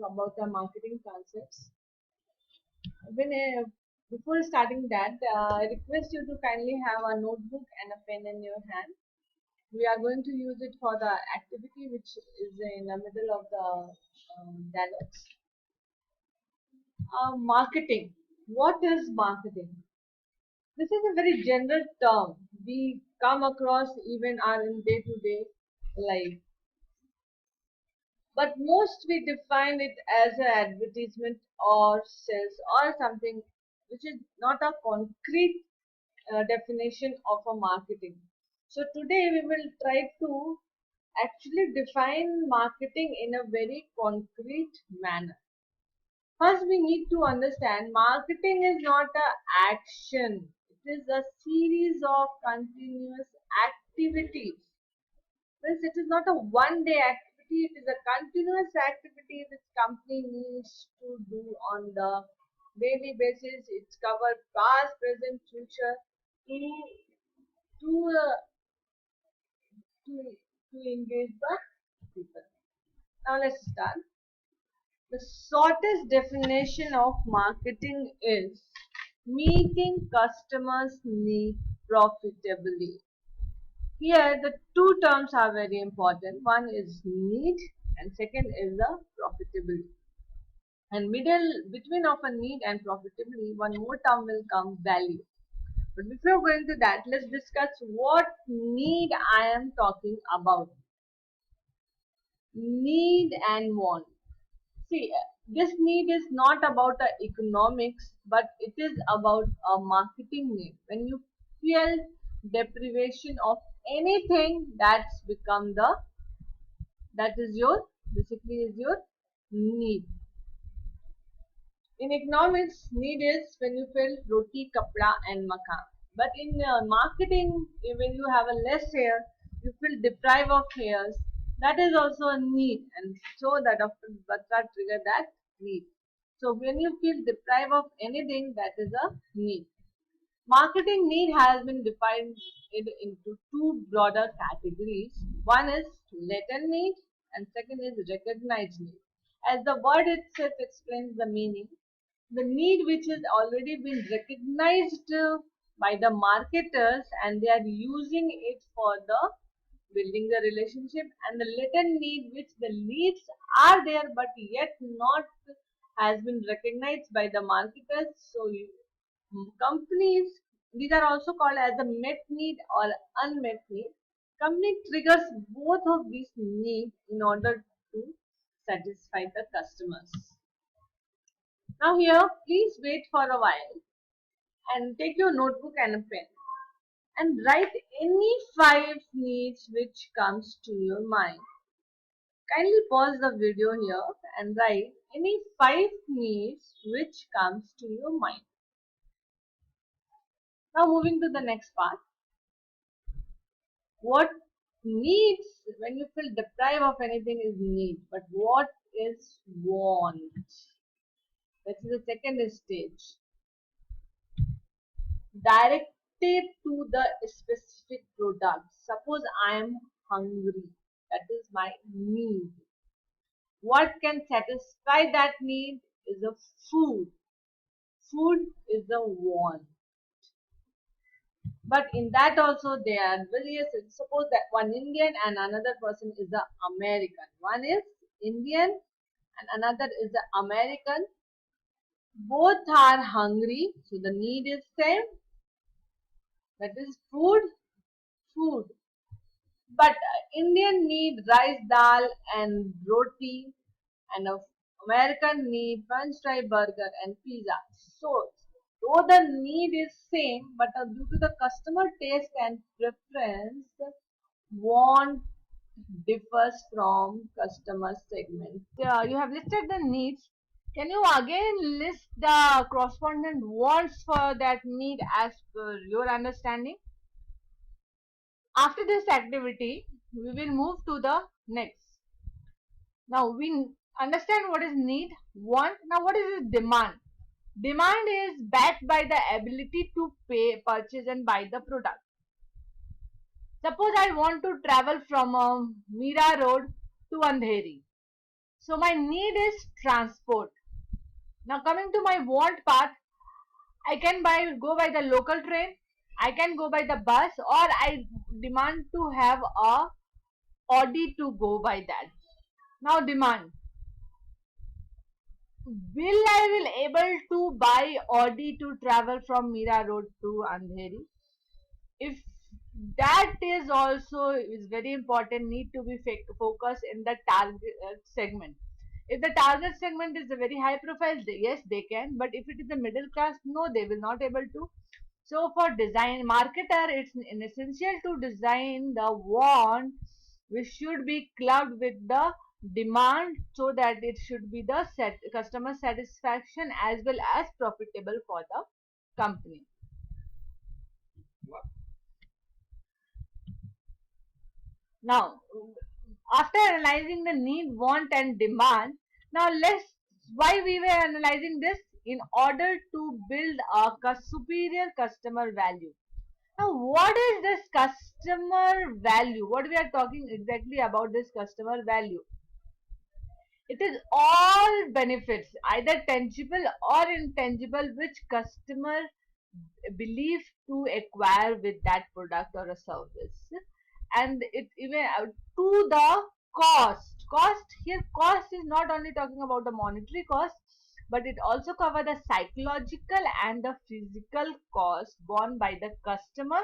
about the marketing concepts. Before starting that, I request you to kindly have a notebook and a pen in your hand. We are going to use it for the activity which is in the middle of the dialogues. Marketing. What is marketing? This is a very general term we come across even our in day-to-day life. But most we define it as an advertisement or sales or something which is not a concrete definition of a marketing. So today we will try to actually define marketing in a very concrete manner. First, we need to understand marketing is not a action. It is a series of continuous activities. Since it is not a one-day activity, it is a continuous activity which company needs to do on the daily basis. It's covered past, present, future to to uh, to engage the people. Now let's start. The shortest definition of marketing is meeting customers' need profitably. Here, the two terms are very important. One is need, and second is the profitability. And middle between of a need and profitability, one more term will come value. But before going to that, let's discuss what need I am talking about. Need and want. See, this need is not about economics, but it is about a marketing need. When you feel deprivation of anything, that's become that is your basically is your need. In economics, need is when you feel roti, kapda, and makan. But in marketing, when you have a less hair, you feel deprived of hairs. That is also a need, and so that Dr. Batra trigger that need. So when you feel deprived of anything, that is a need. Marketing need has been divided into two broader categories. One is latent need, and second is recognized need. As the word itself explains the meaning, the need which has already been recognized by the marketers and they are using it for the building the relationship, and the latent need which the leads are there but yet not has been recognized by the marketers. So companies, these are also called as a met need or unmet need. Company triggers both of these needs in order to satisfy the customers. Now here, please wait for a while and take your notebook and a pen and write any 5 needs which comes to your mind. Kindly pause the video here and write any 5 needs which comes to your mind. Now moving to the next part. What needs, when you feel deprived of anything, is need, but what is want? That is the second stage. Directed to the specific product. Suppose I am hungry. That is my need. What can satisfy that need is a food. Food is a want. But in that also there are various. Suppose that one Indian and another person is a American. One is Indian and another is a American. Both are hungry, so the need is same. That is food, food. But Indian need rice, dal, and roti, and American need French fry, burger, and pizza. So, though the need is same, but due to the customer taste and preference, want differs from customer segment. You have listed the needs. Can you again list the correspondent wants for that need as per your understanding? After this activity, we will move to the next. Now we understand what is need, want. Now what is demand? Demand is backed by the ability to pay, purchase and buy the product. Suppose I want to travel from Mira Road to Andheri. So my need is transport. Now coming to my want part, I can go by the local train, I can go by the bus, or I demand to have a Audi to go by that. Now demand. Will I will able to buy Audi to travel from Mira Road to Andheri? If that is also is very important, need to be focused in the target segment. If the target segment is a very high profile, yes they can, but if it is a middle class, no, they will not able to. So for design marketer, it's essential to design the want which should be clubbed with the demand, so that it should be the customer satisfaction as well as profitable for the company. Now, after analyzing the need, want, and demand, now let's why we were analyzing this, in order to build a superior customer value. Now, what is this customer value? What we are talking exactly about this customer value? It is all benefits, either tangible or intangible, which customer believe to acquire with that product or a service. And it even to the cost here, cost is not only talking about the monetary cost, but it also cover the psychological and the physical cost borne by the customer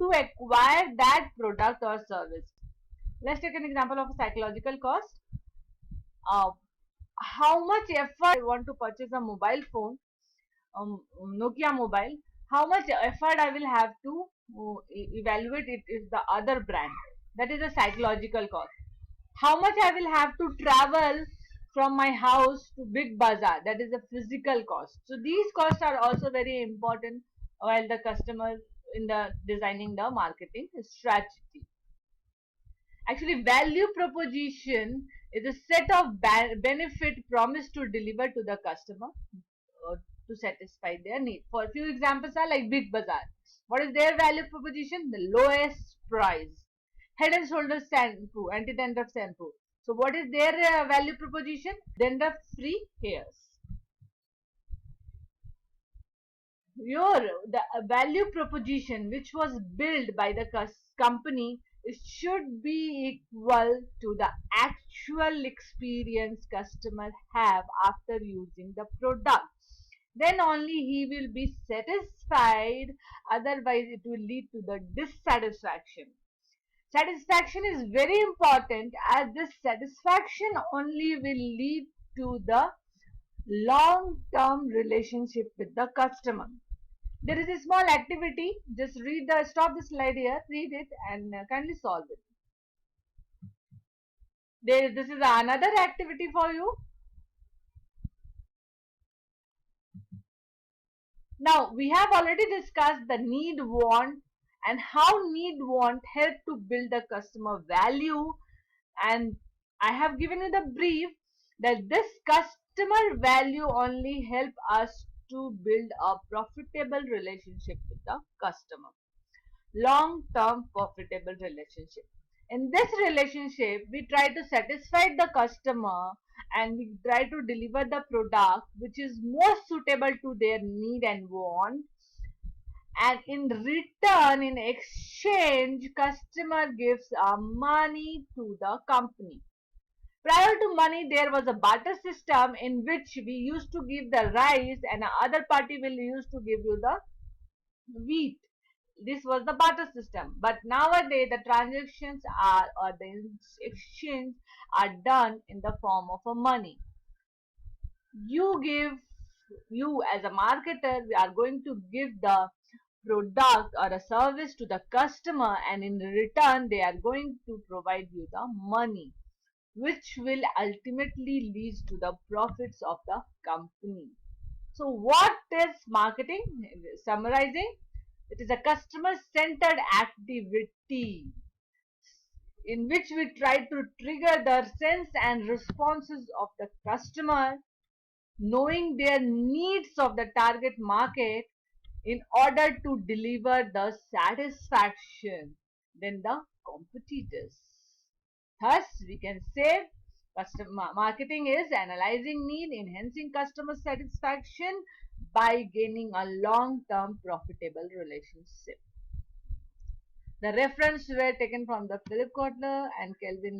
to acquire that product or service. Let's take an example of a psychological cost. uh, how much effort I want to purchase a mobile phone, Nokia mobile, how much effort I will have to evaluate it is the other brand. That is a psychological cost. How much I will have to travel from my house to Big Bazaar. That is a physical cost. So these costs are also very important while the customer in the designing the marketing strategy. Actually, value proposition is a set of benefit promised to deliver to the customer to satisfy their need. For a few examples are like Big Bazaar. What is their value proposition? The lowest price. Head and Shoulders shampoo, anti-dandruff shampoo. So what is their value proposition? Dandruff-free hairs. Your the value proposition which was built by the company, it should be equal to the actual experience customer have after using the product. Then only he will be satisfied, otherwise it will lead to the dissatisfaction. Satisfaction is very important, as this satisfaction only will lead to the long term relationship with the customer. There is a small activity. Just stop the slide here, read it, and kindly solve it. This is another activity for you. Now, we have already discussed the need want and how need want help to build the customer value. And I have given you the brief that this customer value only help us to build a profitable relationship with the customer. Long-term profitable relationship. In this relationship, we try to satisfy the customer and we try to deliver the product which is most suitable to their need and want. And in return, in exchange, customer gives money to the company. Prior to money, there was a barter system in which we used to give the rice and other party will used to give you the wheat. This was the barter system, but nowadays the transactions are or the exchange are done in the form of a money. You give, you as a marketer, we are going to give the product or a service to the customer, and in return they are going to provide you the money, which will ultimately lead to the profits of the company. So what is marketing? Summarizing, it is a customer-centered activity in which we try to trigger the sense and responses of the customer, knowing their needs of the target market in order to deliver the satisfaction than the competitors. Thus, we can say Marketing is analyzing need, enhancing customer satisfaction by gaining a long-term profitable relationship. The reference were taken from the Philip Kotler and Kelvin